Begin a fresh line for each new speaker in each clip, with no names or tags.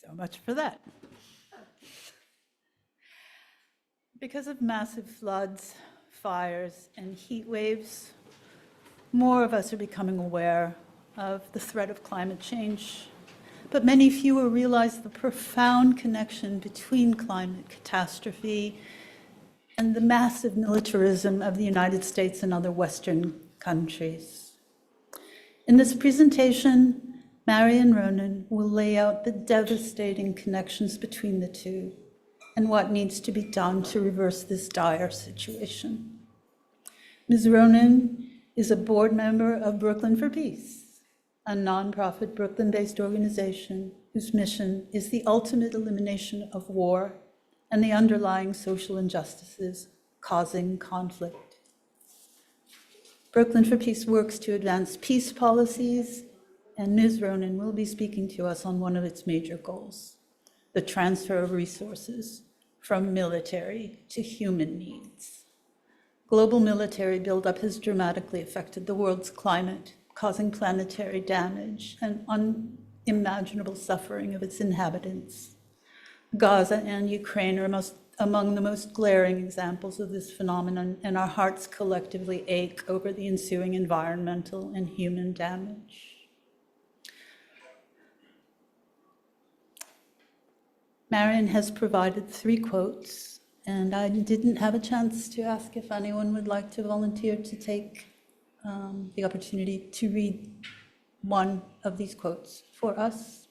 So much for that. Because of massive floods, fires, and heat waves, more of us are becoming aware of the threat of climate change, but many fewer realize the profound connection between climate catastrophe and the massive militarism of the United States and other Western countries. In this presentation, Marian Ronan will lay out the devastating connections between the two and what needs to be done to reverse this dire situation. Ms. Ronan is a board member of Brooklyn for Peace, a nonprofit Brooklyn-based organization whose mission is the ultimate elimination of war and the underlying social injustices causing conflict. Brooklyn for Peace works to advance peace policies, and Ms. Ronan will be speaking to us on one of its major goals, the transfer of resources from military to human needs. Global military buildup has dramatically affected the world's climate, causing planetary damage and unimaginable suffering of its inhabitants. Gaza and Ukraine are among the most glaring examples of this phenomenon, and our hearts collectively ache over the ensuing environmental and human damage. Marian has provided 3 quotes, and I didn't have a chance to ask if anyone would like to volunteer to take the opportunity to read one of these quotes for us.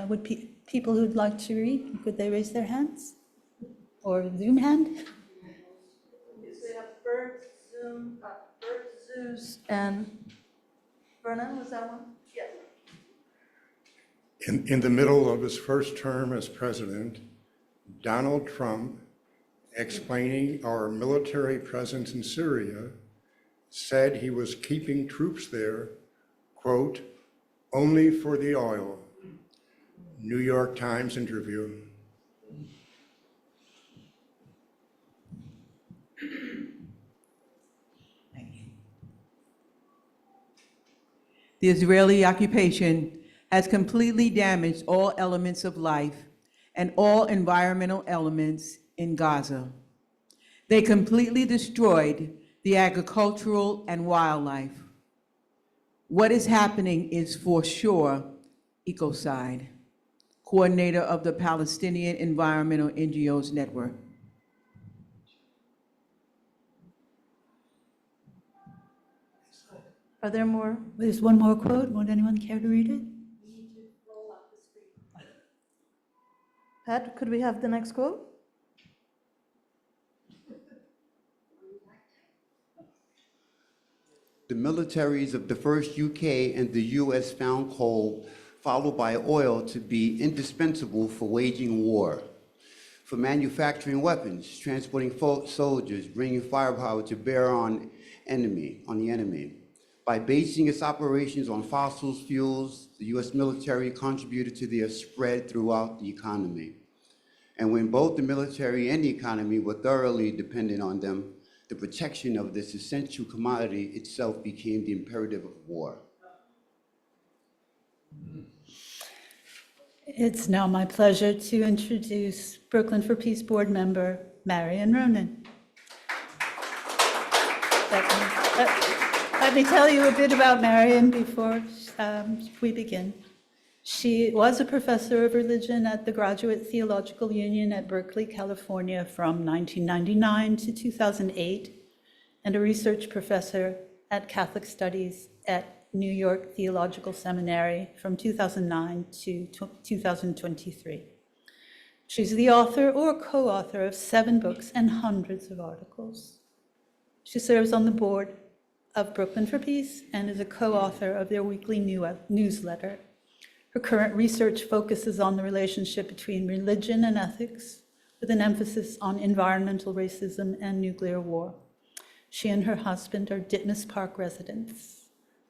Would people who'd like to read, could they raise their hands? Or Zoom hand?
Yes, we have Bert, Zeus, and Vernon, was that one? Yes.
In the middle of his first term as president, Donald Trump, explaining our military presence in Syria, said he was keeping troops there, quote, only for the oil. New York Times interview.
The Israeli occupation has completely damaged all elements of life and all environmental elements in Gaza. They completely destroyed the agricultural and wildlife. What is happening is for sure ecocide, coordinator of the Palestinian Environmental NGOs Network.
Are there more?
There's one more quote. Would anyone care to read it?
Pat, could we have the next quote?
The militaries of the first UK and the US found coal, followed by oil, to be indispensable for waging war, for manufacturing weapons, transporting soldiers, bringing firepower to bear on the enemy. By basing its operations on fossil fuels, the US military contributed to their spread throughout the economy. And when both the military and the economy were thoroughly dependent on them, the protection of this essential commodity itself became the imperative of war.
It's now my pleasure to introduce Brooklyn for Peace board member Marian Ronan. Let me tell you a bit about Marian before we begin. She was a professor of religion at the Graduate Theological Union at Berkeley, California from 1999 to 2008, and a research professor at Catholic Studies at New York Theological Seminary from 2009 to 2023. She's the author or co-author of 7 books and hundreds of articles. She serves on the board of Brooklyn for Peace and is a co-author of their weekly newsletter. Her current research focuses on the relationship between religion and ethics, with an emphasis on environmental racism and nuclear war. She and her husband are Ditmas Park residents.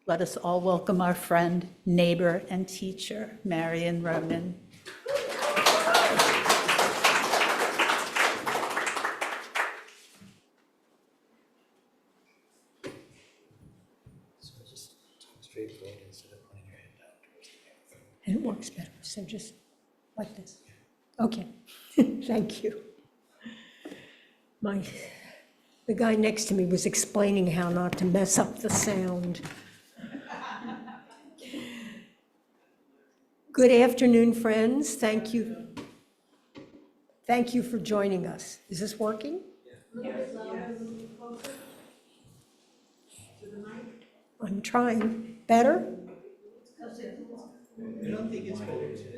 Let us all welcome our friend, neighbor, and teacher, Marian Ronan.
So just talk straightforward instead of putting your head down towards the camera.
And it works better, so just
Like this. Okay, thank you. The guy next to me was explaining how not to mess up the sound. Good afternoon, friends. Thank you. Thank you for joining us. Is this working? I'm trying. Better?
I don't think it's going to.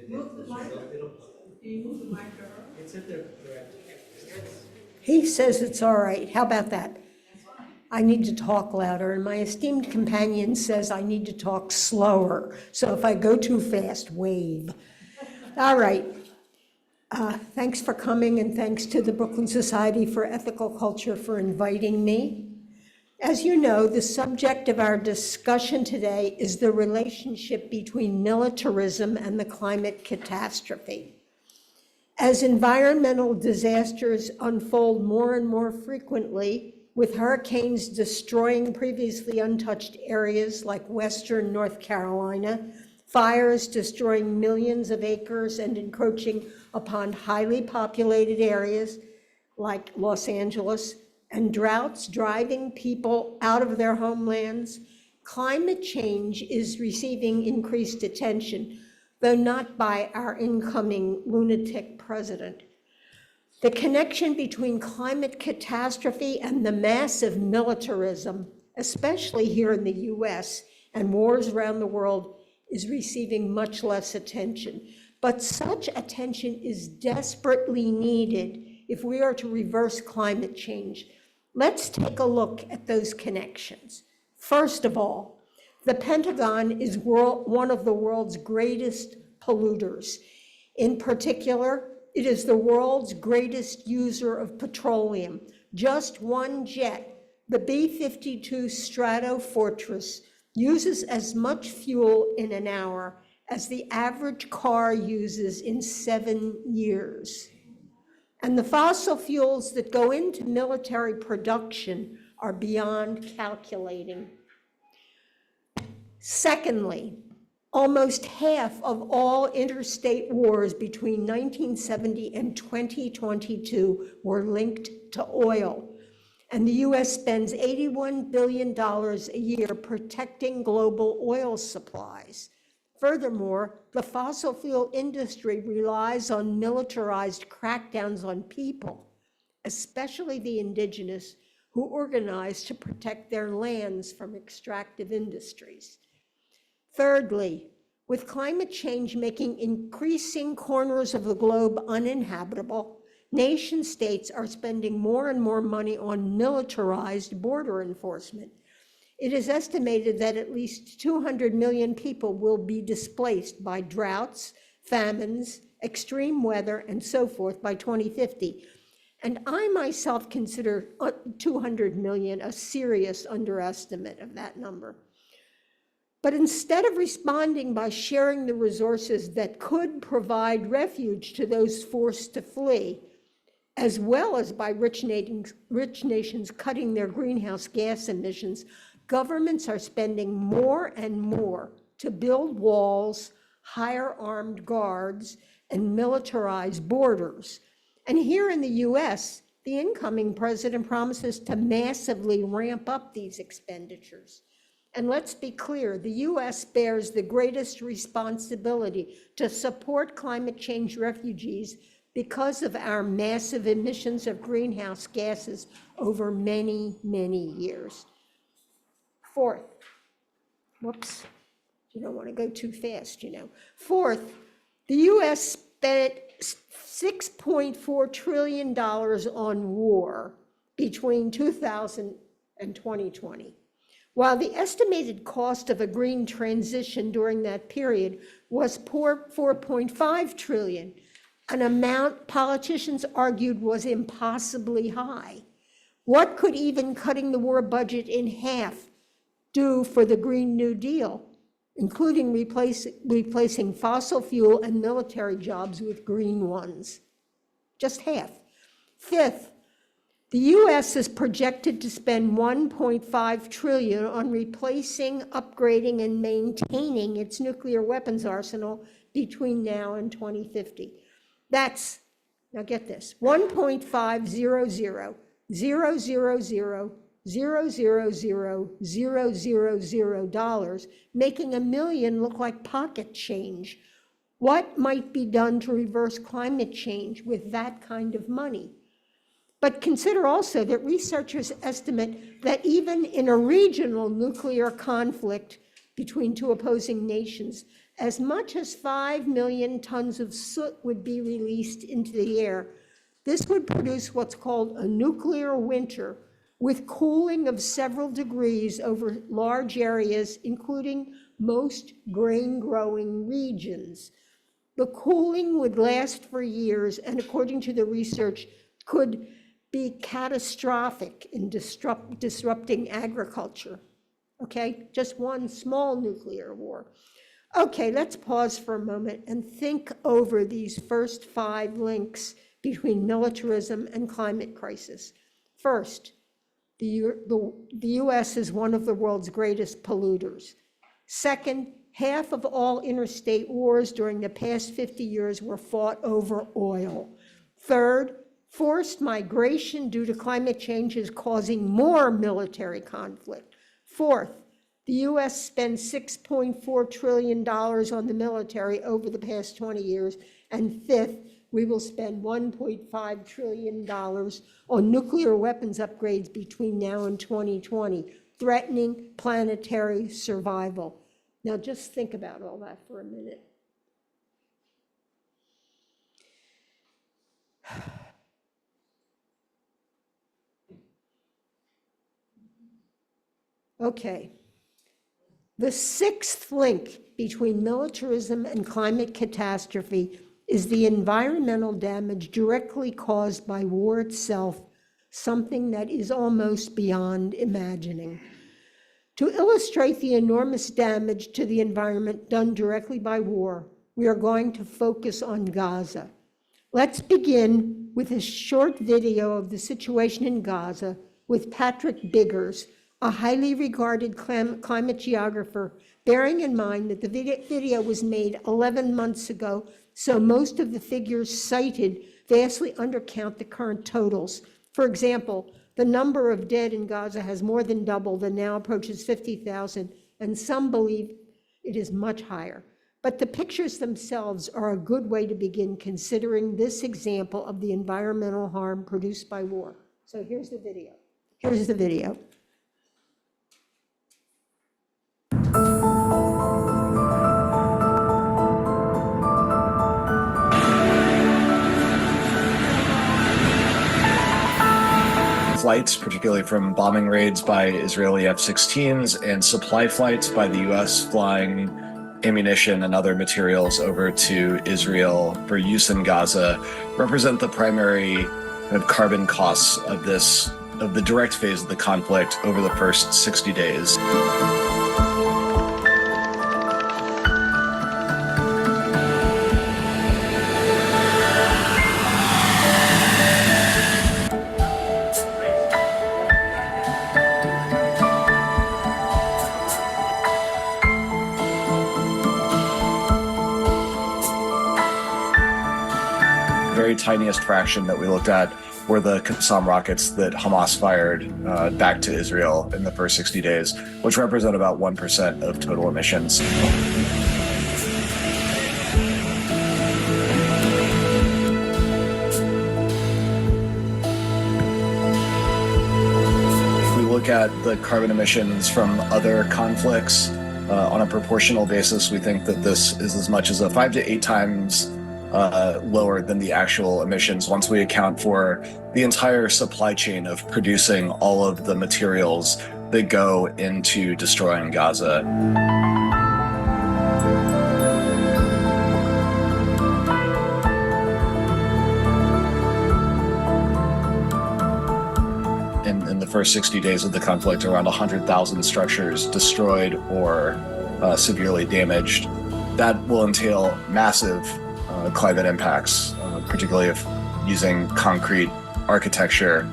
He says it's all right. How about that? I need to talk louder, and my esteemed companion says I need to talk slower. So if I go too fast, wave. All right. Thanks for coming, and thanks to the Brooklyn Society for Ethical Culture for inviting me. As you know, the subject of our discussion today is the relationship between militarism and the climate catastrophe. As environmental disasters unfold more and more frequently, with hurricanes destroying previously untouched areas like western North Carolina, fires destroying millions of acres and encroaching upon highly populated areas like Los Angeles, and droughts driving people out of their homelands, climate change is receiving increased attention, though not by our incoming lunatic president. The connection between climate catastrophe and the massive militarism, especially here in the US, and wars around the world is receiving much less attention. But such attention is desperately needed if we are to reverse climate change. Let's take a look at those connections. First of all, the Pentagon is one of the world's greatest polluters. In particular, it is the world's greatest user of petroleum. Just one jet, the B-52 Stratofortress, uses as much fuel in an hour as the average car uses in 7 years. And the fossil fuels that go into military production are beyond calculating. Secondly, almost half of all interstate wars between 1970 and 2022 were linked to oil. And the US spends $81 billion a year protecting global oil supplies. Furthermore, the fossil fuel industry relies on militarized crackdowns on people, especially the indigenous, who organize to protect their lands from extractive industries. Thirdly, with climate change making increasing corners of the globe uninhabitable, nation states are spending more and more money on militarized border enforcement. It is estimated that at least 200 million people will be displaced by droughts, famines, extreme weather, and so forth by 2050. And I myself consider 200 million a serious underestimate of that number. But instead of responding by sharing the resources that could provide refuge to those forced to flee, as well as by rich nations cutting their greenhouse gas emissions, governments are spending more and more to build walls, hire armed guards, and militarize borders. And here in the US, the incoming president promises to massively ramp up these expenditures. And let's be clear, the US bears the greatest responsibility to support climate change refugees because of our massive emissions of greenhouse gases over many, many years. Fourth, whoops, you don't want to go too fast, you know. Fourth, the US spent $6.4 trillion on war between 2000 and 2020. While the estimated cost of a green transition during that period was $4.5 trillion, an amount politicians argued was impossibly high. What could even cutting the war budget in half do for the Green New Deal, including replacing fossil fuel and military jobs with green ones? Just half. Fifth, The US is projected to spend $1.5 trillion on replacing, upgrading, and maintaining its nuclear weapons arsenal between now and 2050. That's, now get this, 1.500,000,000,000,000 dollars, making a million look like pocket change. What might be done to reverse climate change with that kind of money? But consider also that researchers estimate that even in a regional nuclear conflict between two opposing nations, as much as 5 million tons of soot would be released into the air. This would produce what's called a nuclear winter, with cooling of several degrees over large areas, including most grain-growing regions. The cooling would last for years, and according to the research, could be catastrophic in disrupting agriculture. Okay, just one small nuclear war. Okay, let's pause for a moment and think over these first 5 links between militarism and climate crisis. First, the US is one of the world's greatest polluters. Second, half of all interstate wars during the past 50 years were fought over oil. Third, forced migration due to climate change is causing more military conflict. Fourth, the US spent $6.4 trillion on the military over the past 20 years. And fifth, we will spend $1.5 trillion on nuclear weapons upgrades between now and 2020, threatening planetary survival. Now just think about all that for a minute. Okay. The 6th link between militarism and climate catastrophe is the environmental damage directly caused by war itself, something that is almost beyond imagining. To illustrate the enormous damage to the environment done directly by war, we are going to focus on Gaza. Let's begin with a short video of the situation in Gaza with Patrick Biggers, a highly regarded climate geographer, bearing in mind that the video was made 11 months ago, so most of the figures cited vastly undercount the current totals. For example, the number of dead in Gaza has more than doubled and now approaches 50,000, and some believe it is much higher. But the pictures themselves are a good way to begin considering this example of the environmental harm produced by war. So here's the video. Here's the video.
Flights, particularly from bombing raids by Israeli F-16s and supply flights by the US flying ammunition and other materials over to Israel for use in Gaza, represent the primary carbon costs of the direct phase of the conflict over the first 60 days. Very tiniest fraction that we looked at were the Qassam rockets that Hamas fired back to Israel in the first 60 days, which represent about 1% of total emissions. If we look at the carbon emissions from other conflicts on a proportional basis, we think that this is as much as a 5 to 8 times lower than the actual emissions once we account for the entire supply chain of producing all of the materials that go into destroying Gaza. In the first 60 days of the conflict, around 100,000 structures destroyed or severely damaged. That will entail massive climate impacts, particularly if using concrete architecture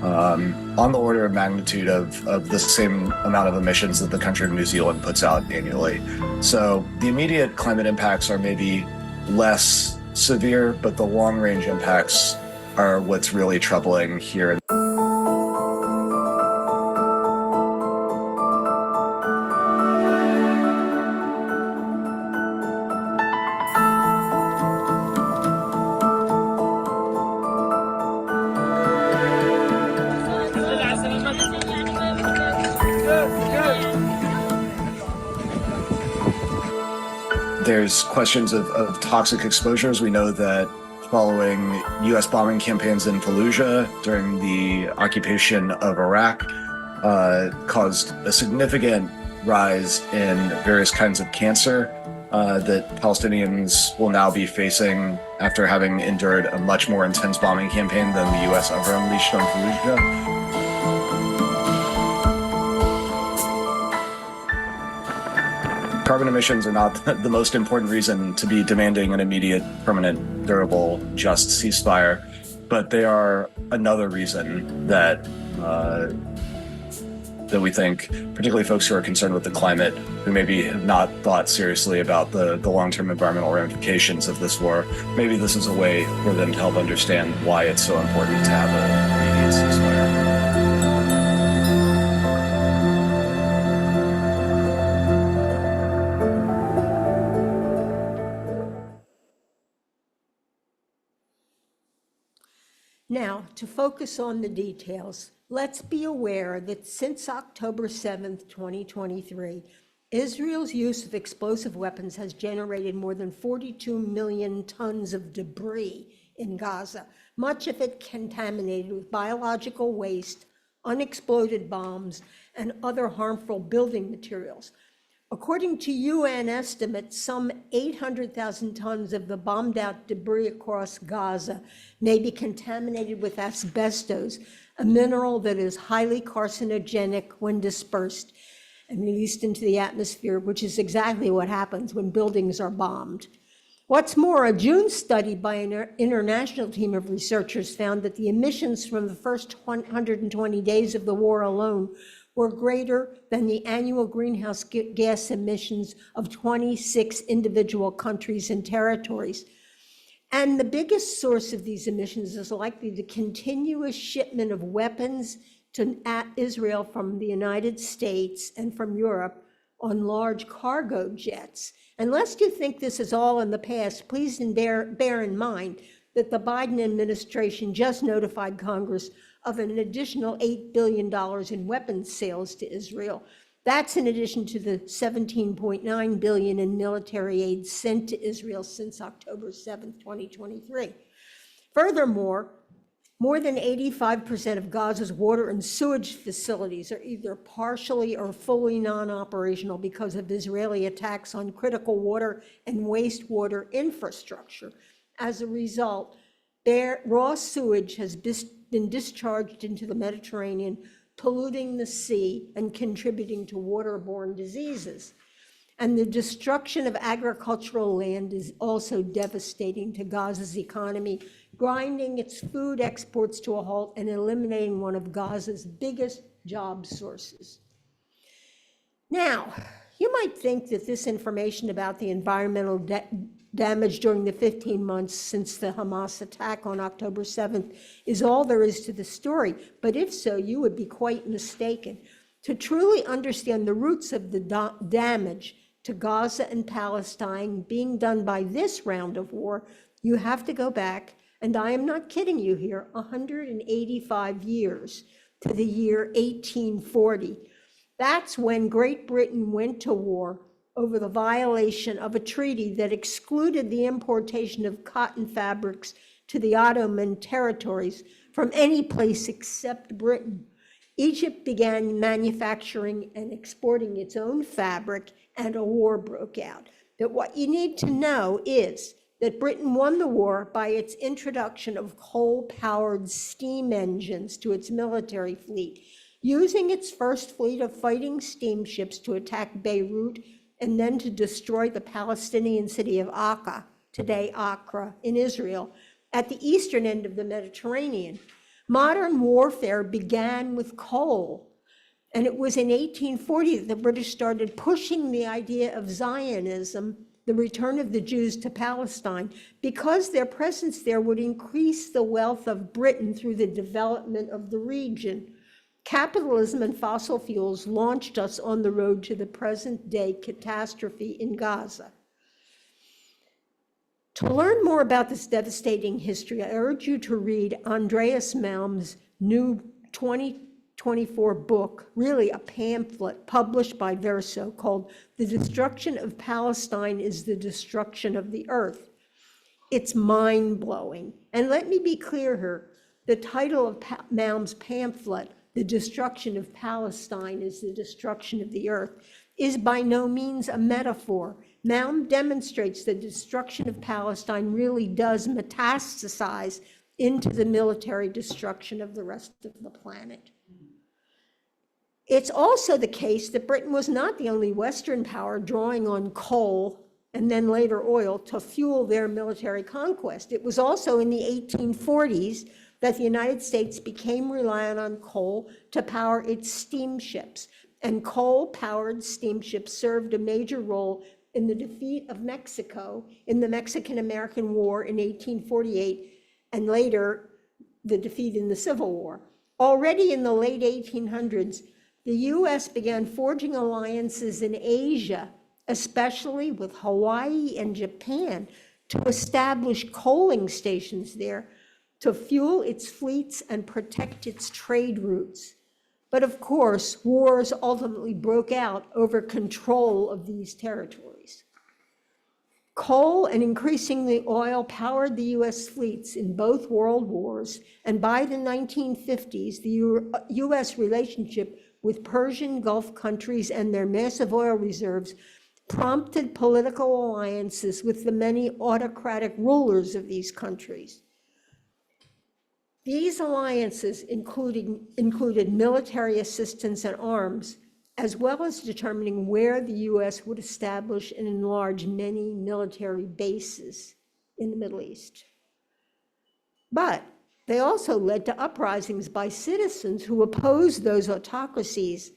on the order of magnitude of the same amount of emissions that the country of New Zealand puts out annually. So the immediate climate impacts are maybe less severe, but the long-range impacts are what's really troubling here. There's questions of toxic exposures. We know that following U.S. bombing campaigns in Fallujah during the occupation of Iraq caused a significant rise in various kinds of cancer that Palestinians will now be facing after having endured a much more intense bombing campaign than the U.S. ever unleashed on Fallujah. Carbon emissions are not the most important reason to be demanding an immediate, permanent, durable, just ceasefire, but they are another reason that we think, particularly folks who are concerned with the climate, who maybe have not thought seriously about the long-term environmental ramifications of this war, maybe this is a way for them to help understand why it's so important to have an immediate ceasefire.
Now, to focus on the details, let's be aware that since October 7th, 2023, Israel's use of explosive weapons has generated more than 42 million tons of debris in Gaza, much of it contaminated with biological waste, unexploded bombs, and other harmful building materials. According to UN estimates, some 800,000 tons of the bombed out debris across Gaza may be contaminated with asbestos, a mineral that is highly carcinogenic when dispersed and released into the atmosphere, which is exactly what happens when buildings are bombed. What's more, a June study by an international team of researchers found that the emissions from the first 120 days of the war alone were greater than the annual greenhouse gas emissions of 26 individual countries and territories. And the biggest source of these emissions is likely the continuous shipment of weapons to Israel from the United States and from Europe on large cargo jets. And lest you think this is all in the past, please bear in mind that the Biden administration just notified Congress of an additional $8 billion in weapons sales to Israel. That's in addition to the $17.9 billion in military aid sent to Israel since October 7th, 2023. Furthermore, more than 85% of Gaza's water and sewage facilities are either partially or fully non-operational because of Israeli attacks on critical water and wastewater infrastructure. As a result, raw sewage has been discharged into the Mediterranean, polluting the sea and contributing to waterborne diseases. And the destruction of agricultural land is also devastating to Gaza's economy, grinding its food exports to a halt and eliminating one of Gaza's biggest job sources. Now, you might think that this information about the environmental damage during the 15 months since the Hamas attack on October 7th is all there is to the story, but if so, you would be quite mistaken. To truly understand the roots of the damage to Gaza and Palestine being done by this round of war, you have to go back, and I am not kidding you here, 185 years to the year 1840. That's when Great Britain went to war over the violation of a treaty that excluded the importation of cotton fabrics to the Ottoman territories from any place except Britain. Egypt began manufacturing and exporting its own fabric, and a war broke out. But what you need to know is that Britain won the war by its introduction of coal-powered steam engines to its military fleet, using its first fleet of fighting steamships to attack Beirut and then to destroy the Palestinian city of Akka, today Accra, in Israel, at the eastern end of the Mediterranean. Modern warfare began with coal. And it was in 1840 that the British started pushing the idea of Zionism, the return of the Jews to Palestine, because their presence there would increase the wealth of Britain through the development of the region. Capitalism and fossil fuels launched us on the road to the present-day catastrophe in Gaza. To learn more about this devastating history, I urge you to read Andreas Malm's new 2024 book, really a pamphlet published by Verso called The Destruction of Palestine is the Destruction of the Earth. It's mind-blowing. And let me be clear here, the title of Malm's pamphlet, The Destruction of Palestine is the Destruction of the Earth, is by no means a metaphor. Malm demonstrates the destruction of Palestine really does metastasize into the military destruction of the rest of the planet. It's also the case that Britain was not the only Western power drawing on coal and then later oil to fuel their military conquest. It was also in the 1840s that the United States became reliant on coal to power its steamships. And coal-powered steamships served a major role in the defeat of Mexico in the Mexican-American War in 1848, and later the defeat in the Civil War. Already in the late 1800s, the US began forging alliances in Asia, especially with Hawaii and Japan, to establish coaling stations there to fuel its fleets and protect its trade routes. But of course, wars ultimately broke out over control of these territories. Coal and increasingly oil powered the US fleets in both world wars, and by the 1950s, the US relationship with Persian Gulf countries and their massive oil reserves prompted political alliances with the many autocratic rulers of these countries. These alliances included military assistance and arms, as well as determining where the US would establish and enlarge many military bases in the Middle East. But they also led to uprisings by citizens who opposed those autocracies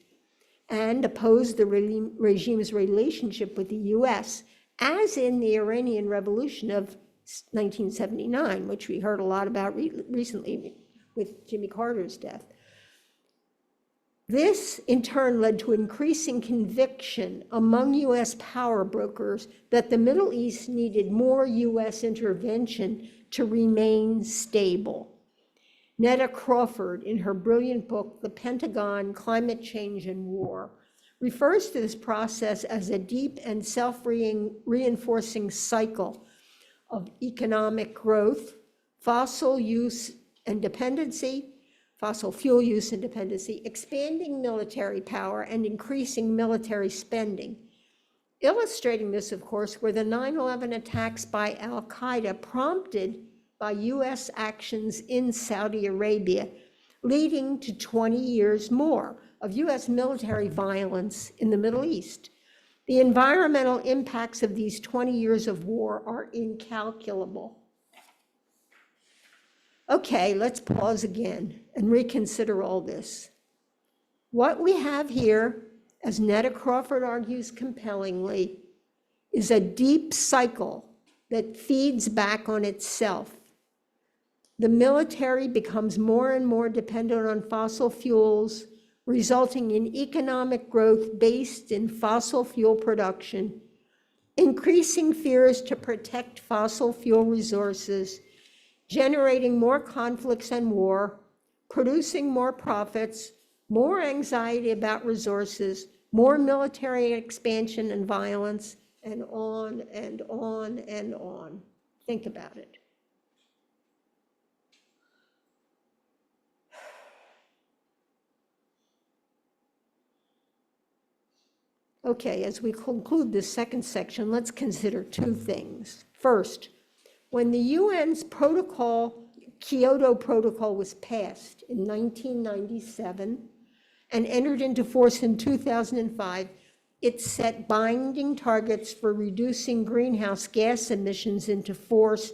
and opposed the regime's relationship with the US, as in the Iranian Revolution of 1979, which we heard a lot about recently with Jimmy Carter's death. This, in turn, led to increasing conviction among US power brokers that the Middle East needed more US intervention to remain stable. Netta Crawford, in her brilliant book, The Pentagon, Climate Change and War, refers to this process as a deep and self-reinforcing cycle of economic growth, fossil fuel use and dependency, expanding military power, and increasing military spending. Illustrating this, of course, were the 9/11 attacks by al-Qaeda prompted by US actions in Saudi Arabia, leading to 20 years more of US military violence in the Middle East. The environmental impacts of these 20 years of war are incalculable. Okay, let's pause again and reconsider all this. What we have here, as Netta Crawford argues compellingly, is a deep cycle that feeds back on itself. The military becomes more and more dependent on fossil fuels, resulting in economic growth based in fossil fuel production, increasing fears to protect fossil fuel resources, generating more conflicts and war, producing more profits, more anxiety about resources, more military expansion and violence, and on and on and on. Think about it. Okay, as we conclude this second section, let's consider two things. First, when the UN's Kyoto Protocol was passed in 1997 and entered into force in 2005, it set binding targets for reducing greenhouse gas emissions into force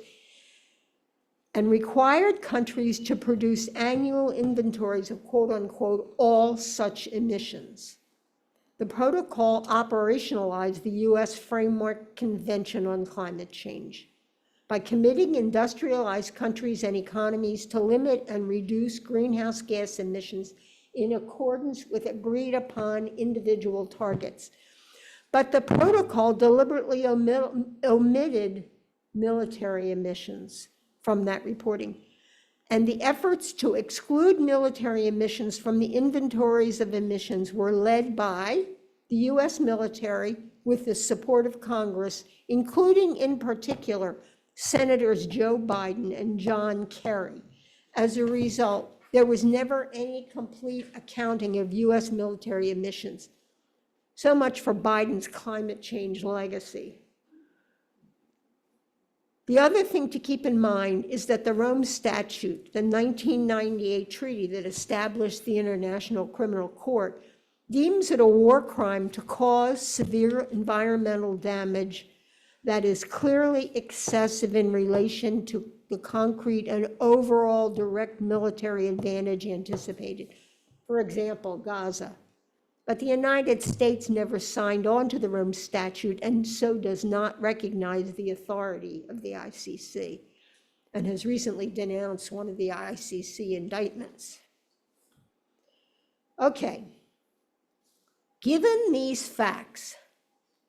and required countries to produce annual inventories of quote unquote all such emissions. The protocol operationalized the US Framework Convention on Climate Change by committing industrialized countries and economies to limit and reduce greenhouse gas emissions in accordance with agreed upon individual targets. But the protocol deliberately omitted military emissions from that reporting. And the efforts to exclude military emissions from the inventories of emissions were led by the US military with the support of Congress, including in particular Senators Joe Biden and John Kerry. As a result, there was never any complete accounting of US military emissions. So much for Biden's climate change legacy. The other thing to keep in mind is that the Rome Statute, the 1998 treaty that established the International Criminal Court, deems it a war crime to cause severe environmental damage that is clearly excessive in relation to the concrete and overall direct military advantage anticipated. For example, Gaza. But the United States never signed on to the Rome Statute and so does not recognize the authority of the ICC and has recently denounced one of the ICC indictments. Okay, given these facts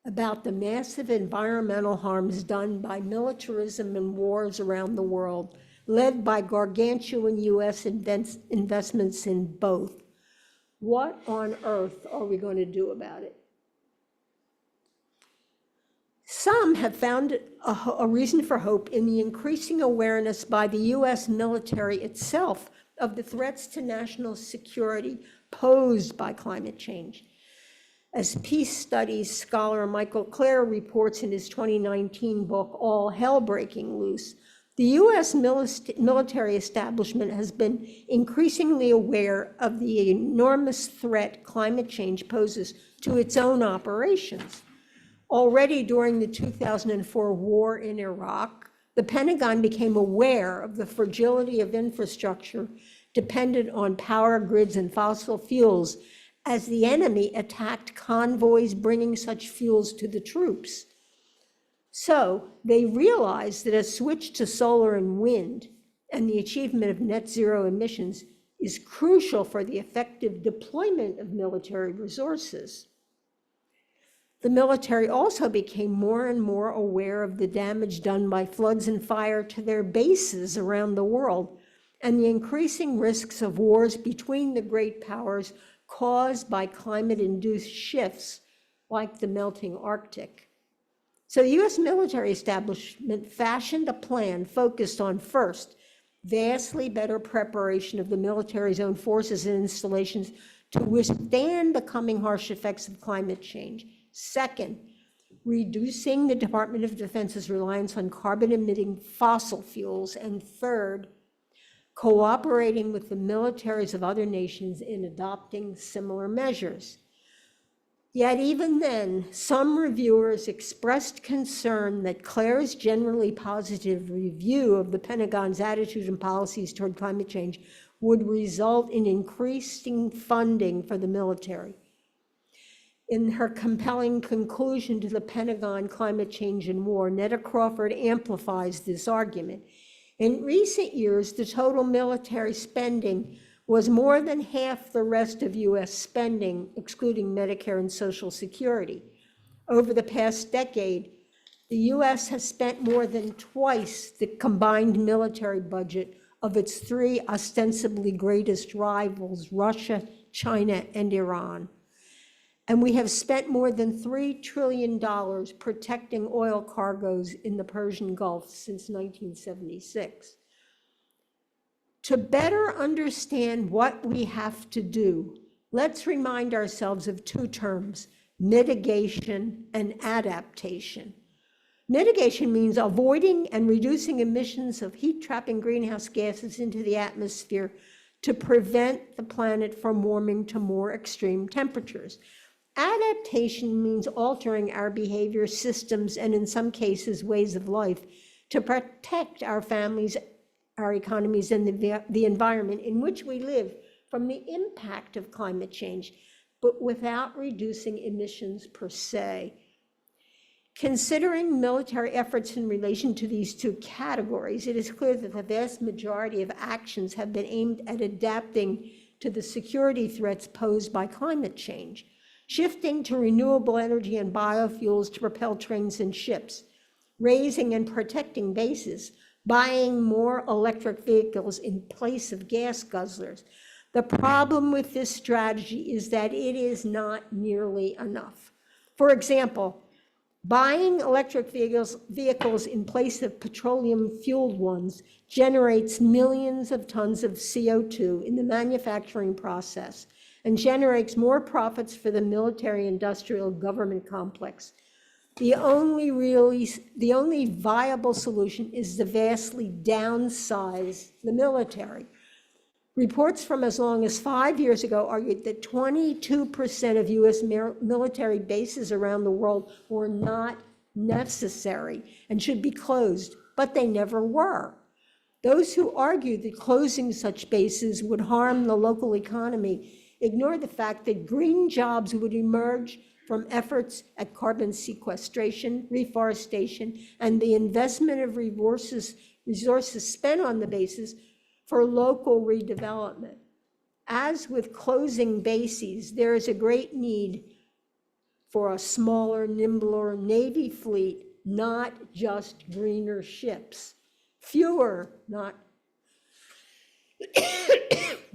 about the massive environmental harms done by militarism and wars around the world, led by gargantuan US investments in both, what on earth are we going to do about it? Some have found a reason for hope in the increasing awareness by the US military itself of the threats to national security posed by climate change. As peace studies scholar Michael Clare reports in his 2019 book, All Hell Breaking Loose, the US military establishment has been increasingly aware of the enormous threat climate change poses to its own operations. Already during the 2004 war in Iraq, the Pentagon became aware of the fragility of infrastructure dependent on power grids and fossil fuels as the enemy attacked convoys bringing such fuels to the troops. So they realized that a switch to solar and wind and the achievement of net zero emissions is crucial for the effective deployment of military resources. The military also became more and more aware of the damage done by floods and fire to their bases around the world and the increasing risks of wars between the great powers caused by climate-induced shifts like the melting Arctic. So the US military establishment fashioned a plan focused on, first, vastly better preparation of the military's own forces and installations to withstand the coming harsh effects of climate change. Second, reducing the Department of Defense's reliance on carbon-emitting fossil fuels. And third, cooperating with the militaries of other nations in adopting similar measures. Yet even then, some reviewers expressed concern that Clare's generally positive review of the Pentagon's attitude and policies toward climate change would result in increasing funding for the military. In her compelling conclusion to the Pentagon Climate Change and War, Netta Crawford amplifies this argument. In recent years, the total military spending was more than half the rest of US spending, excluding Medicare and Social Security. Over the past decade, the US has spent more than twice the combined military budget of its three ostensibly greatest rivals, Russia, China, and Iran. And we have spent more than $3 trillion protecting oil cargoes in the Persian Gulf since 1976. To better understand what we have to do, let's remind ourselves of two terms, mitigation and adaptation. Mitigation means avoiding and reducing emissions of heat-trapping greenhouse gases into the atmosphere to prevent the planet from warming to more extreme temperatures. Adaptation means altering our behavior, systems, and in some cases, ways of life to protect our families our economies and the environment in which we live from the impact of climate change, but without reducing emissions per se. Considering military efforts in relation to these two categories, it is clear that the vast majority of actions have been aimed at adapting to the security threats posed by climate change, shifting to renewable energy and biofuels to propel trains and ships, raising and protecting bases, buying more electric vehicles in place of gas guzzlers. The problem with this strategy is that it is not nearly enough. For example, buying electric vehicles in place of petroleum-fueled ones generates millions of tons of CO2 in the manufacturing process and generates more profits for the military-industrial government complex. The only viable solution is to vastly downsize the military. Reports from as long as 5 years ago argued that 22% of US military bases around the world were not necessary and should be closed, but they never were. Those who argued that closing such bases would harm the local economy ignored the fact that green jobs would emerge from efforts at carbon sequestration, reforestation, and the investment of resources spent on the bases for local redevelopment. As with closing bases, there is a great need for a smaller, nimbler Navy fleet, not just greener ships. Fewer, not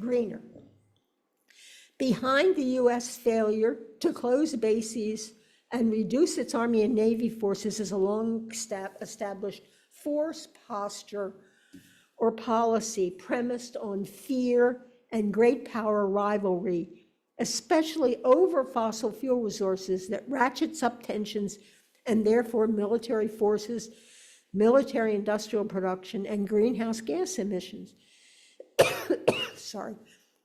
greener. Behind the US failure to close bases and reduce its Army and Navy forces is a long-established force posture or policy premised on fear and great power rivalry, especially over fossil fuel resources, that ratchets up tensions and therefore military forces, military industrial production, and greenhouse gas emissions. Sorry.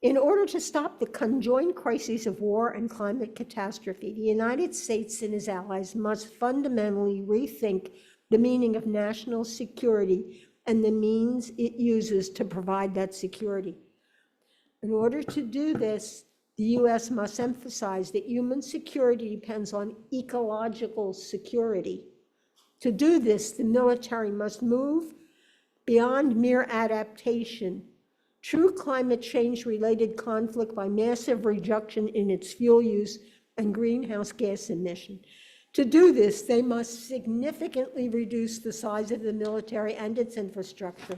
In order to stop the conjoined crises of war and climate catastrophe, the United States and its allies must fundamentally rethink the meaning of national security and the means it uses to provide that security. In order to do this, the US must emphasize that human security depends on ecological security. To do this, the military must move beyond mere adaptation. True climate change-related conflict by massive reduction in its fuel use and greenhouse gas emission. To do this, they must significantly reduce the size of the military and its infrastructure,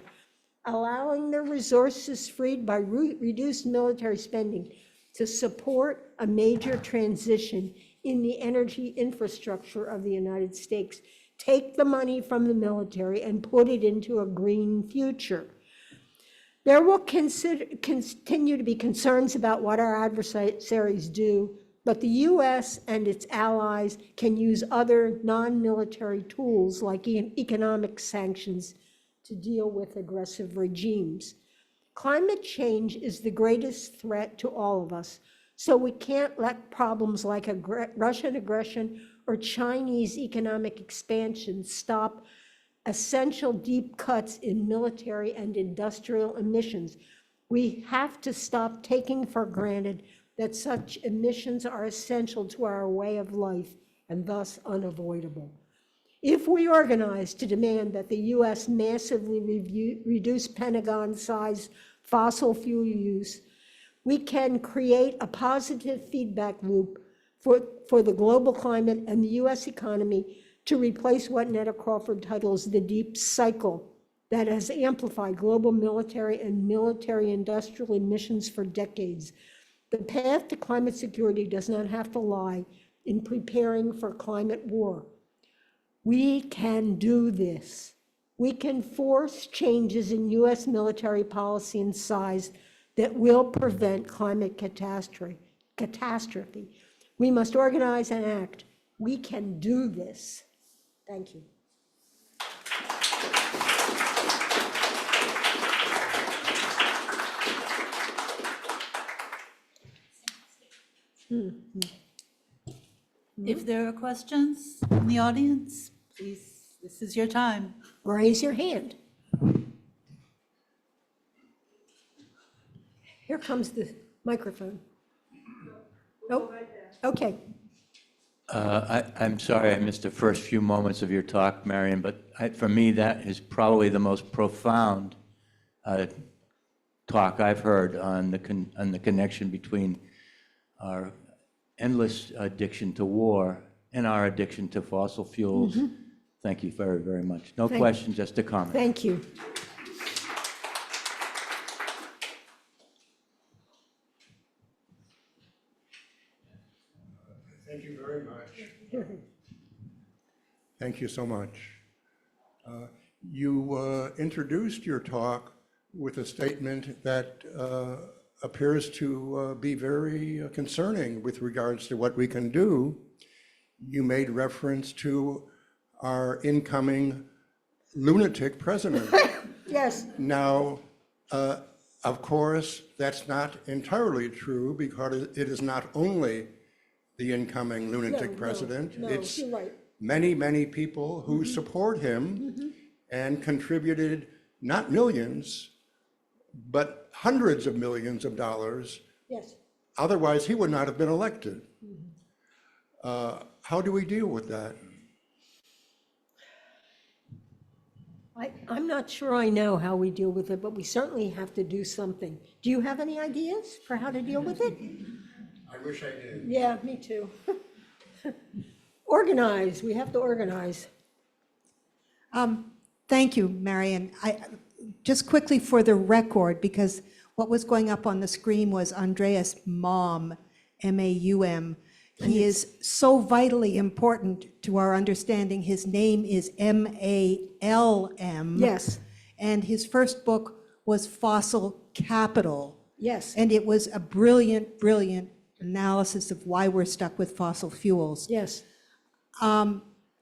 allowing the resources freed by reduced military spending to support a major transition in the energy infrastructure of the United States. Take the money from the military and put it into a green future. There will continue to be concerns about what our adversaries do, but the US and its allies can use other non-military tools like economic sanctions to deal with aggressive regimes. Climate change is the greatest threat to all of us, so we can't let problems like Russian aggression or Chinese economic expansion stop essential deep cuts in military and industrial emissions. We have to stop taking for granted that such emissions are essential to our way of life and thus unavoidable. If we organize to demand that the US massively reduce Pentagon-sized fossil fuel use, we can create a positive feedback loop for the global climate and the US economy to replace what Netta Crawford titles the deep cycle that has amplified global military and military industrial emissions for decades. The path to climate security does not have to lie in preparing for climate war. We can do this. We can force changes in US military policy and size that will prevent climate catastrophe. We must organize and act. We can do this. Thank you.
If there are questions in the audience, please, this is your time.
Raise your hand. Here comes the microphone. Nope, okay.
I'm sorry I missed the first few moments of your talk, Marian, but for me, that is probably the most profound talk I've heard on the connection between our endless addiction to war and our addiction to fossil fuels. Thank you very, very much. No question, just a comment.
Thank you.
Thank you very much. Thank you so much. You introduced your talk with a statement that appears to be very concerning with regards to what we can do. You made reference to our incoming lunatic president.
Yes,
Now, of course, that's not entirely true because it is not only the incoming lunatic president.
no,
It's
you're right.
many, many people who support him and contributed not millions, but hundreds of millions of dollars.
Yes.
Otherwise, he would not have been elected. How do we deal with that?
I'm not sure I know how we deal with it, but we certainly have to do something. Do you have any ideas for how to deal with it?
I wish I did.
Yeah, me too. Organize, we have to organize.
Thank you, Marian. Just quickly for the record, because what was going up on the screen was Andreas Maum, M-A-U-M. He is so vitally important to our understanding. His name is M-A-L-M.
Yes,
And his first book was Fossil Capital.
yes,
And it was a brilliant, brilliant analysis of why we're stuck with fossil fuels.
yes,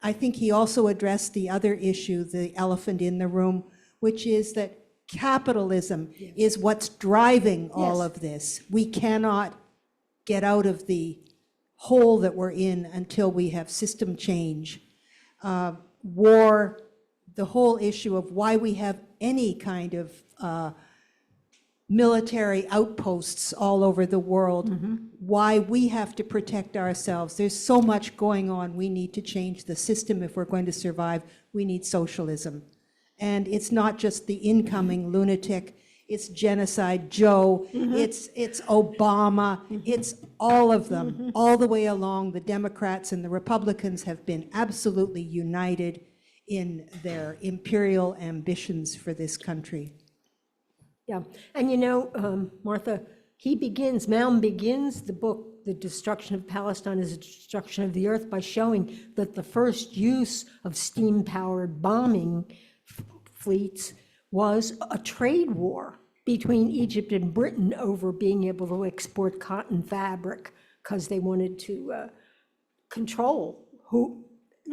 I think he also addressed the other issue, the elephant in the room, which is that capitalism is what's driving all
Yes.
of this. We cannot get out of the hole that we're in until we have system change. War, the whole issue of why we have any kind of military outposts all over the world, why we have to protect ourselves. There's so much going on. We need to change the system if we're going to survive. We need socialism. And it's not just the incoming lunatic, it's Genocide Joe, it's Obama, it's all of them, all the way along. The Democrats and the Republicans have been absolutely united in their imperial ambitions for this country.
yeah. And you know, Martha, Malm begins the book, The Destruction of Palestine is a Destruction of the Earth, by showing that the first use of steam-powered bombing fleets was a trade war between Egypt and Britain over being able to export cotton fabric because they wanted to control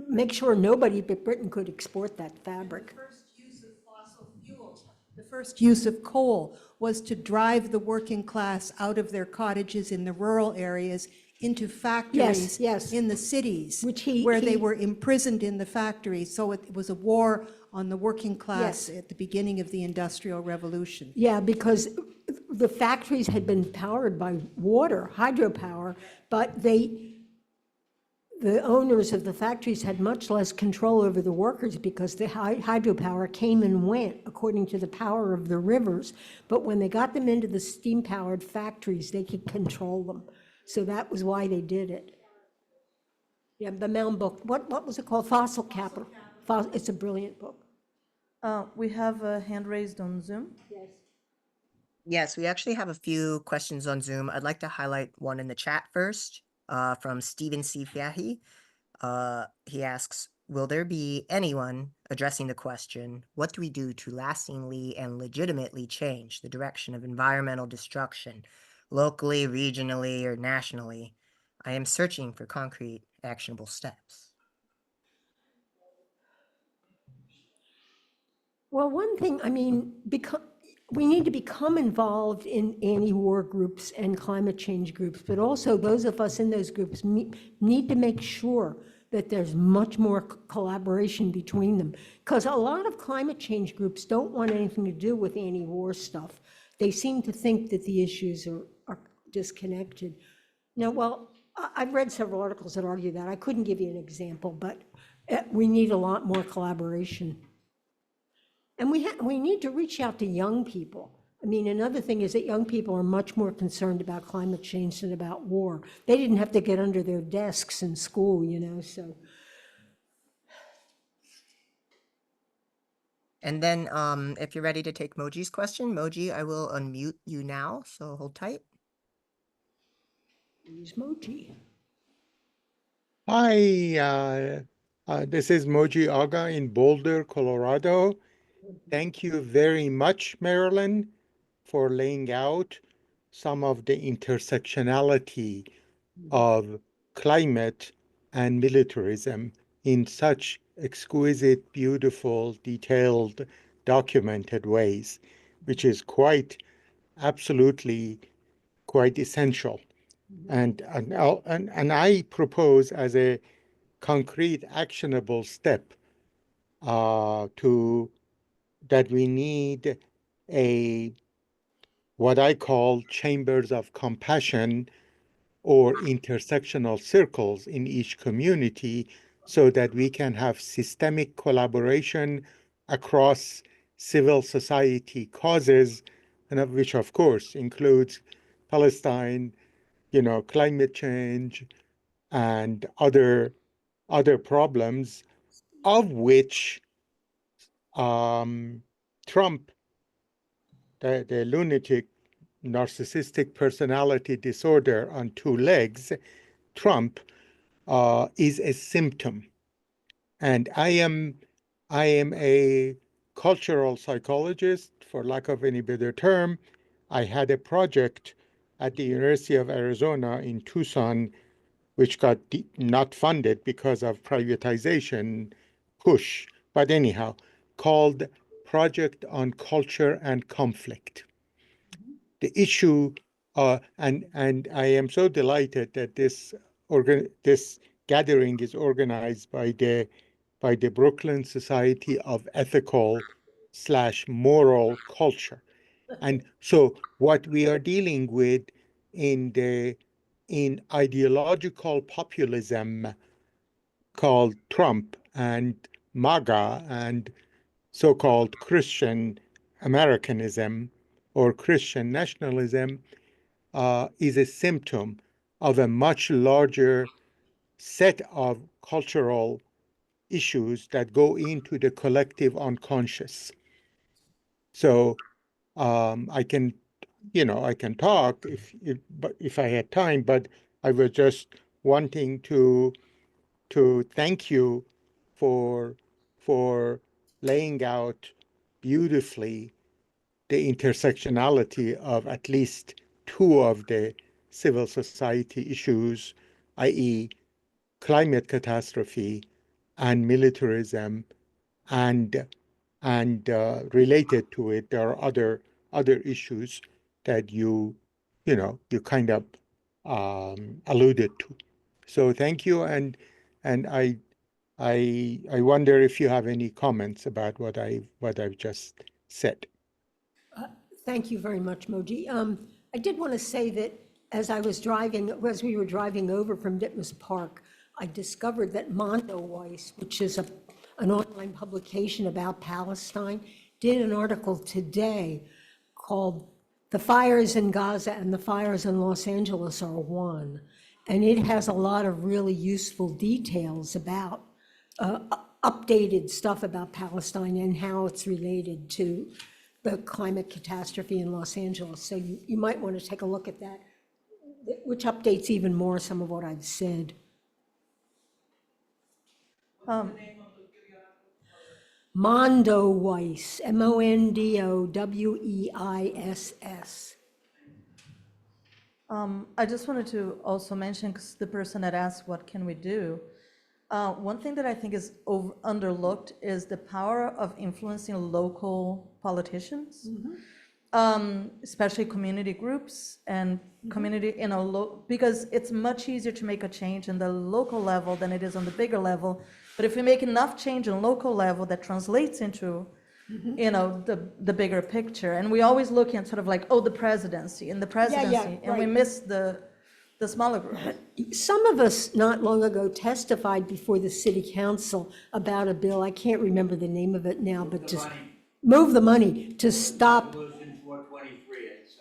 make sure nobody but Britain could export that fabric.
First use of fossil fuels, the first use of coal was to drive the working class out of their cottages in the rural areas into factories
yes.
in the cities,
Which
where they
he-
were imprisoned in the factories. So it was a war on the working class
Yes.
at the beginning of the Industrial Revolution.
Yeah, because the factories had been powered by water, hydropower, but the owners of the factories had much less control over the workers because the hydropower came and went according to the power of the rivers. But when they got them into the steam-powered factories, they could control them. So that was why they did it. Yeah, the Malm book, what was it called? Fossil Capital. It's a brilliant book.
We have a hand raised on Zoom.
Yes.
Yes, we actually have a few questions on Zoom. I'd like to highlight one in the chat first, from Stephen C. Fahy. He asks, will there be anyone addressing the question, what do we do to lastingly and legitimately change the direction of environmental destruction, locally, regionally, or nationally? I am searching for concrete, actionable steps.
Well, one thing, I mean, we need to become involved in anti-war groups and climate change groups, but also those of us in those groups need to make sure that there's much more collaboration between them. Because a lot of climate change groups don't want anything to do with anti-war stuff. they seem to think that the issues are disconnected. Now, well, I've read several articles that argue that. I couldn't give you an example, but we need a lot more collaboration. And we need to reach out to young people. I mean, another thing is that young people are much more concerned about climate change than about war. They didn't have to get under their desks in school, you know, so.
And then if you're ready to take Moji's question, Moji, I will unmute you now, so hold tight.
Use Moji.
Hi, this is Moji Aga in Boulder, Colorado. Thank you very much, Marilyn, for laying out some of the intersectionality of climate and militarism in such exquisite, beautiful, detailed, documented ways, which is absolutely quite essential. And I propose as a concrete, actionable step that we need what I call chambers of compassion or intersectional circles in each community so that we can have systemic collaboration across civil society causes, and of which of course includes Palestine, climate change, and other problems, of which Trump, the lunatic narcissistic personality disorder on two legs, Trump, is a symptom. And I am a cultural psychologist, for lack of any better term. I had a project at the University of Arizona in Tucson, which got not funded because of privatization push, but anyhow, called Project on Culture and Conflict. The issue, and I am so delighted that this gathering is organized by the Brooklyn Society of Ethical/Moral Culture. And so what we are dealing with in ideological populism called Trump and MAGA and so-called Christian Americanism or Christian nationalism is a symptom of a much larger set of cultural issues that go into the collective unconscious. So I can talk if I had time, but I was just wanting to thank you for laying out beautifully the intersectionality of at least two of the civil society issues, i.e. climate catastrophe and militarism, and related to it, there are other issues that you kind of alluded to. So thank you, and I wonder if you have any comments about what I've just said.
Thank you very much, Moji. I did want to say that as we were driving over from Ditmas Park, I discovered that Mondoweiss, which is an online publication about Palestine, did an article today called "The Fires in Gaza and the Fires in Los Angeles Are One." And it has a lot of really useful details about updated stuff about Palestine and how it's related to the climate catastrophe in Los Angeles. So you might want to take a look at that, which updates even more some of what I've said. Mondoweiss, Mondoweiss.
I just wanted to also mention, because the person had asked, what can we do? One thing that I think is underlooked is the power of influencing local politicians, especially community groups and community, because it's much easier to make a change in the local level than it is on the bigger level. But if we make enough change on local level that translates into you know, the bigger picture. And we always look at sort of like, oh, the presidency, and we
right.
miss the smaller group.
Some of us not long ago testified before the city council about a bill, I can't remember the name of it now, but to move the money to stop.
Resolution 423 at the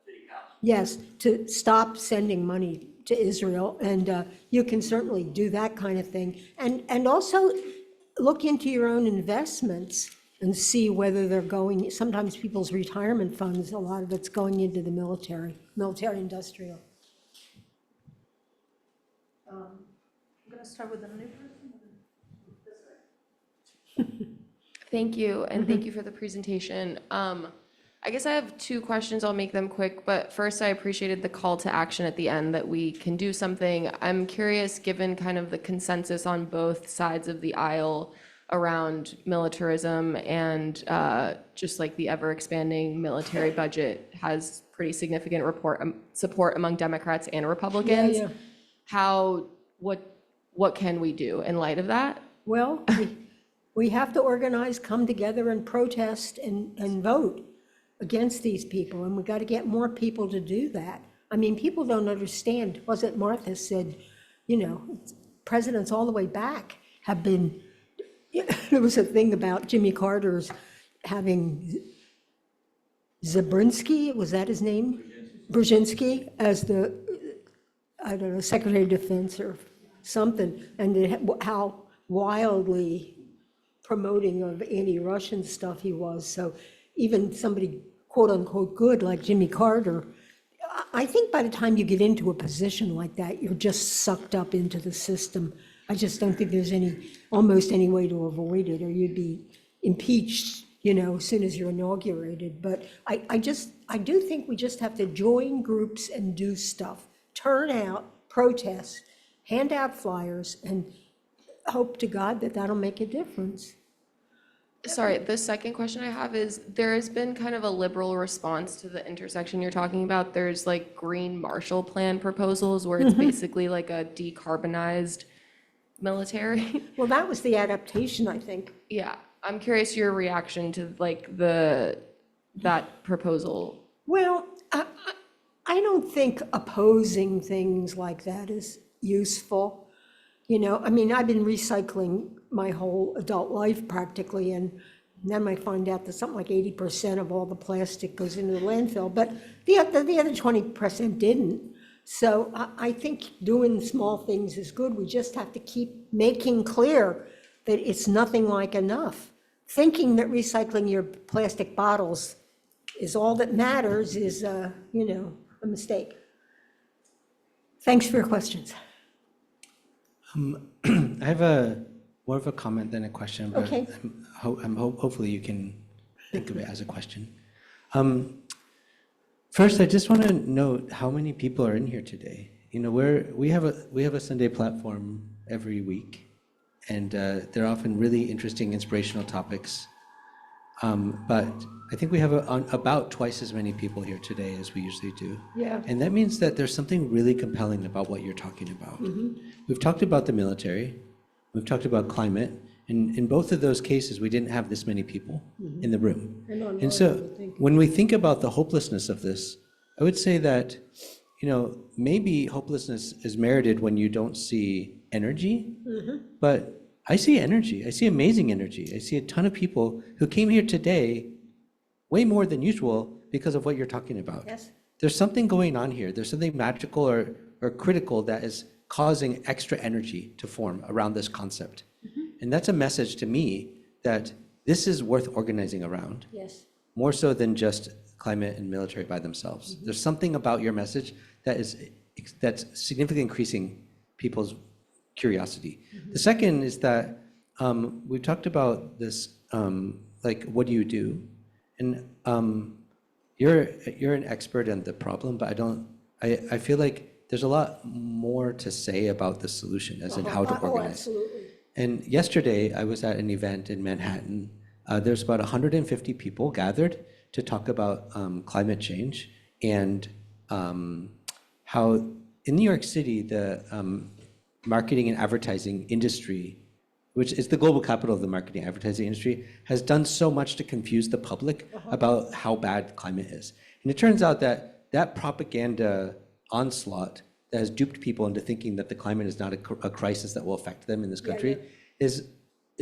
city council.
Yes, to stop sending money to Israel, and you can certainly do that kind of thing. And also look into your own investments and see whether they're going, sometimes people's retirement funds, a lot of it's going into the military industrial.
I'm going to start with the new person.
Thank you, and thank you for the presentation. I guess I have two questions. I'll make them quick, but first I appreciated the call to action at the end that we can do something. I'm curious, given kind of the consensus on both sides of the aisle around militarism and just like the ever-expanding military budget has pretty significant support among Democrats and Republicans.
Yeah.
What can we do in light of that?
Well, we have to organize, come together and protest and vote against these people, and we got to get more people to do that. I mean, people don't understand. Was it Martha said, you know, presidents all the way back have been, there was a thing about Jimmy Carter's having Zabrinsky, was that his name? Brzezinski as the, I don't know, Secretary of Defense or something, and how wildly promoting of anti-Russian stuff he was. So even somebody quote unquote good like Jimmy Carter, I think by the time you get into a position like that, you're just sucked up into the system. I just don't think there's almost any way to avoid it, or you'd be impeached, you know, as soon as you're inaugurated. But I do think we just have to join groups and do stuff, turn out, protest, hand out flyers, and hope to God that that'll make a difference.
Sorry, the second question I have is, there has been kind of a liberal response to the intersection you're talking about. There's like Green Marshall Plan proposals where it's basically like a decarbonized military.
Well, that was the adaptation, I think.
Yeah, I'm curious your reaction to like that proposal.
Well, I don't think opposing things like that is useful. You know, I mean, I've been recycling my whole adult life practically, and then I find out that something like 80% of all the plastic goes into the landfill, but the other 20% didn't. So I think doing small things is good. We just have to keep making clear that it's nothing like enough. Thinking that recycling your plastic bottles is all that matters is, you know, a mistake. Thanks for your questions.
I have more of a comment than a question, but
Okay.
hopefully you can think of it as a question. First, I just want to note how many people are in here today. You know, we have a Sunday platform every week, and they're often really interesting, inspirational topics. But I think we have about twice as many people here today as we usually do.
Yeah.
And that means that there's something really compelling about what you're talking about. We've talked about the military, we've talked about climate, and in both of those cases, we didn't have this many people in the room. And so when we think about the hopelessness of this, I would say that, you know, maybe hopelessness is merited when you don't see energy, but I see energy. I see amazing energy. I see a ton of people who came here today way more than usual because of what you're talking about.
Yes.
There's something going on here. There's something magical or critical that is causing extra energy to form around this concept. And that's a message to me that this is worth organizing around,
Yes.
more so than just climate and military by themselves. There's something about your message that's significantly increasing people's curiosity. The second is that we've talked about this, like, what do you do? And you're an expert in the problem, but I feel like there's a lot more to say about the solution, as in how to organize.
Absolutely.
And yesterday, I was at an event in Manhattan. There's about 150 people gathered to talk about climate change and how in New York City, the marketing and advertising industry which is the global capital of the marketing advertising industry, has done so much to confuse the public about how bad climate is. And it turns out that that propaganda onslaught that has duped people into thinking that the climate is not a crisis that will affect them in this country is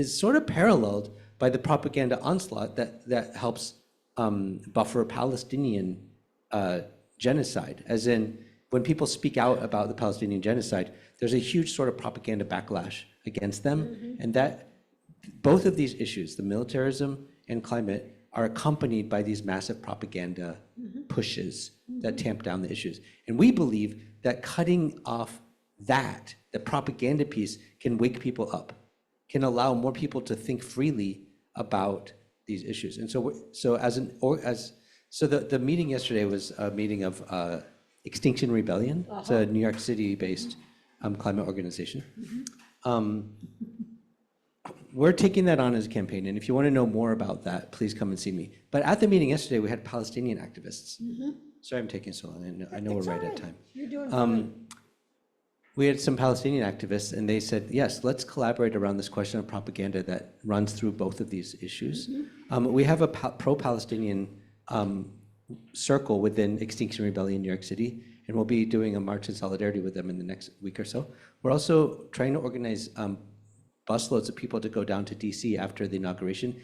sort of paralleled by the propaganda onslaught that helps buffer Palestinian genocide. As in, when people speak out about the Palestinian genocide, there's a huge sort of propaganda backlash against them, and that both of these issues, the militarism and climate, are accompanied by these massive propaganda pushes that tamp down the issues. And we believe that cutting off that, the propaganda piece, can wake people up, can allow more people to think freely about these issues. And so, the meeting yesterday was a meeting of Extinction Rebellion. It's a New York City-based climate organization. We're taking that on as a campaign, and if you want to know more about that, please come and see me. But at the meeting yesterday, we had Palestinian activists. Sorry I'm taking so long, I know we're right at time.
You're doing fine.
We had some Palestinian activists, and they said, yes, let's collaborate around this question of propaganda that runs through both of these issues. We have a pro-Palestinian circle within Extinction Rebellion New York City, and we'll be doing a march in solidarity with them in the next week or so. We're also trying to organize busloads of people to go down to DC after the inauguration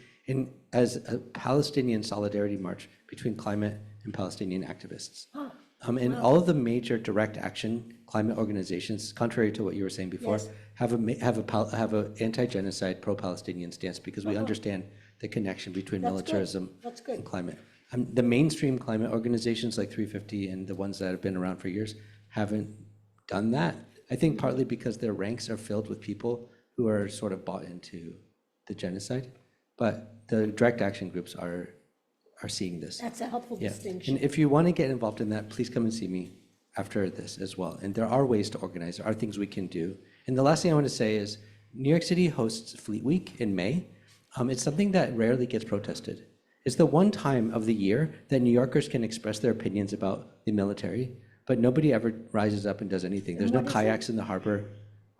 as a Palestinian solidarity march between climate and Palestinian activists. And all of the major direct action climate organizations, contrary to what you were saying before, have a anti-genocide, pro-Palestinian stance, because we understand the connection between militarism and climate. The mainstream climate organizations like 350 and the ones that have been around for years haven't done that. I think partly because their ranks are filled with people who are sort of bought into the genocide, but the direct action groups are seeing this.
That's a helpful distinction.
And if you want to get involved in that, please come and see me after this as well. And there are ways to organize, there are things we can do. And the last thing I want to say is New York City hosts Fleet Week in May. It's something that rarely gets protested. It's the one time of the year that New Yorkers can express their opinions about the military, but nobody ever rises up and does anything. There's no kayaks in the harbor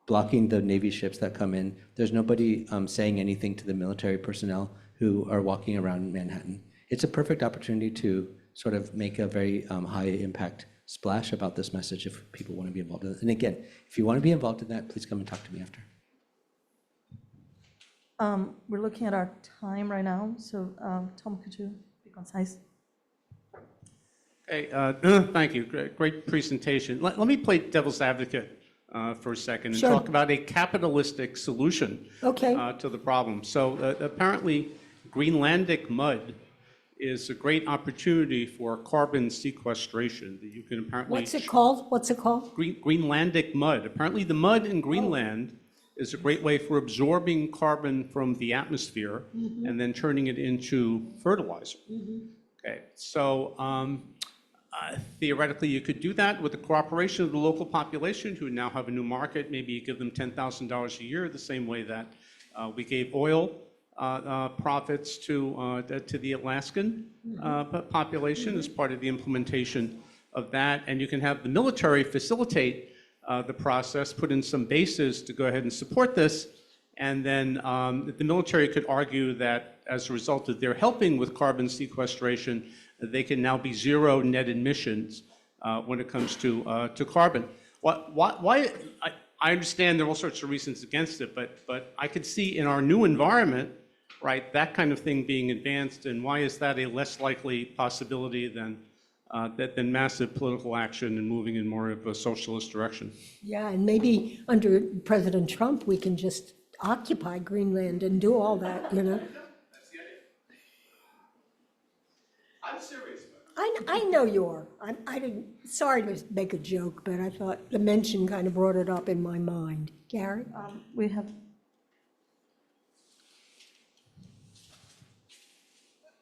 blocking the Navy ships that come in. There's nobody saying anything to the military personnel who are walking around Manhattan. It's a perfect opportunity to sort of make a very high impact splash about this message if people want to be involved in it. And again, if you want to be involved in that, please come and talk to me after.
We're looking at our time right now, so Tom, could you be concise?
Hey, thank you. Great presentation. Let me play devil's advocate for a second and talk about a capitalistic solution to the problem. So apparently, Greenlandic mud is a great opportunity for carbon sequestration that you can apparently...
What's it called? What's it called?
Greenlandic mud. Apparently the mud in Greenland is a great way for absorbing carbon from the atmosphere and then turning it into fertilizer. Okay, so theoretically you could do that with the cooperation of the local population who now have a new market. Maybe you give them $10,000 a year, the same way that we gave oil profits to the Alaskan population as part of the implementation of that. And you can have the military facilitate the process, put in some bases to go ahead and support this. And then the military could argue that as a result of their helping with carbon sequestration, they can now be zero net emissions when it comes to carbon. Why I understand there are all sorts of reasons against it, but I could see in our new environment, right, that kind of thing being advanced, and why is that a less likely possibility than massive political action and moving in more of a socialist direction?
Yeah, and maybe under President Trump, we can just occupy Greenland and do all that, you know?
That's the idea. I'm serious about it.
I know you are. I didn't, sorry to make a joke, but I thought the mention kind of brought it up in my mind. Gary?
We have...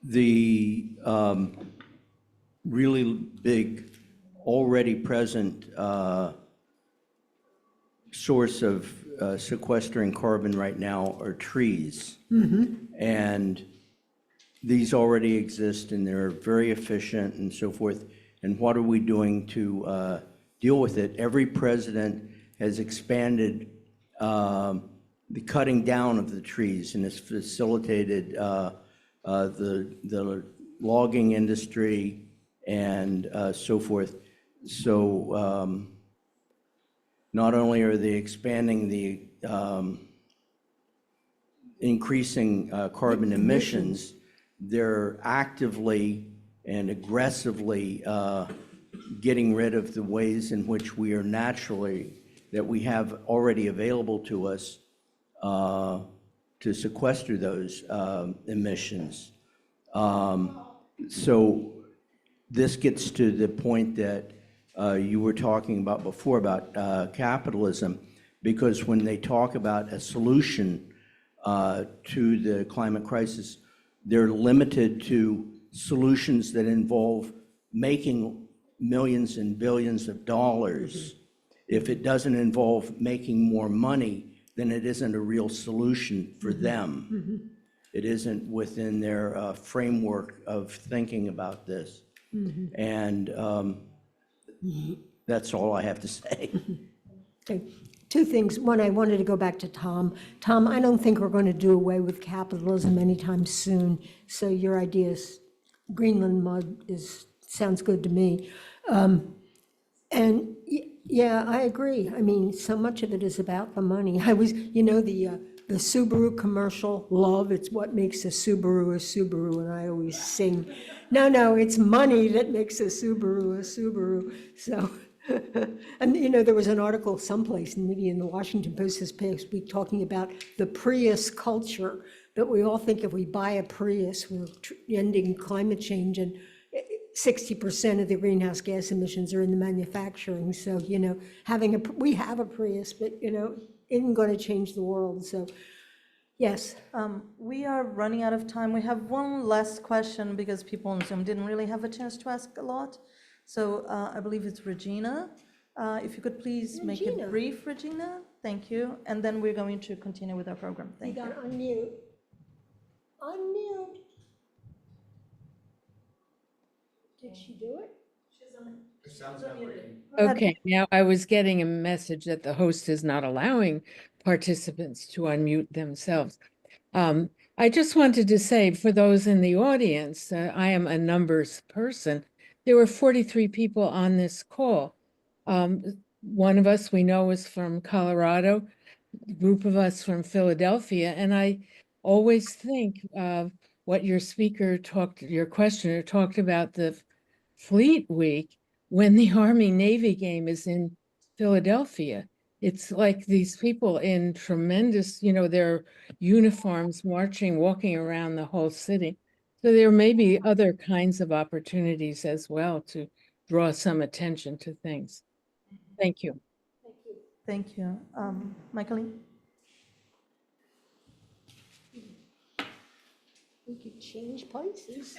The really big, already present source of sequestering carbon right now are trees. And these already exist and they're very efficient and so forth. And what are we doing to deal with it? Every president has expanded the cutting down of the trees, and it's facilitated the logging industry and so forth. So not only are they expanding the increasing carbon emissions, they're actively and aggressively getting rid of the ways in which we are naturally, that we have already available to us to sequester those emissions. So this gets to the point that you were talking about before about capitalism, because when they talk about a solution to the climate crisis, they're limited to solutions that involve making millions and billions of dollars. If it doesn't involve making more money, then it isn't a real solution for them. It isn't within their framework of thinking about this. And that's all I have to say.
Okay. Two things. One, I wanted to go back to Tom. Tom, I don't think we're going to do away with capitalism anytime soon. So your idea is Greenland mud sounds good to me. Yeah, I agree. I mean, so much of it is about the money. I was, the Subaru commercial, love, it's what makes a Subaru, and I always sing, no, it's money that makes a Subaru. So, and there was an article someplace, maybe in the Washington Post this past week, talking about the Prius culture, that we all think if we buy a Prius, we're ending climate change, and 60% of the greenhouse gas emissions are in the manufacturing. So, we have a Prius, but, isn't going to change the world. So, yes.
We are running out of time. We have one last question because people on Zoom didn't really have a chance to ask a lot. So I believe it's Regina. If you could please make it brief, Regina. Thank you. And then we're going to continue with our program. Thank you.
You got to unmute. Unmute. Did she do it?
Okay, now I was getting a message that the host is not allowing participants to unmute themselves. I just wanted to say, for those in the audience, I am a numbers person. There were 43 people on this call. One of us we know is from Colorado, a group of us from Philadelphia, and I always think of what your questioner talked about, the Fleet Week, when the Army-Navy game is in Philadelphia. It's like these people in tremendous, their uniforms marching, walking around the whole city. So there may be other kinds of opportunities as well to draw some attention to things. Thank you.
Thank you. Michaeline?
We could change places.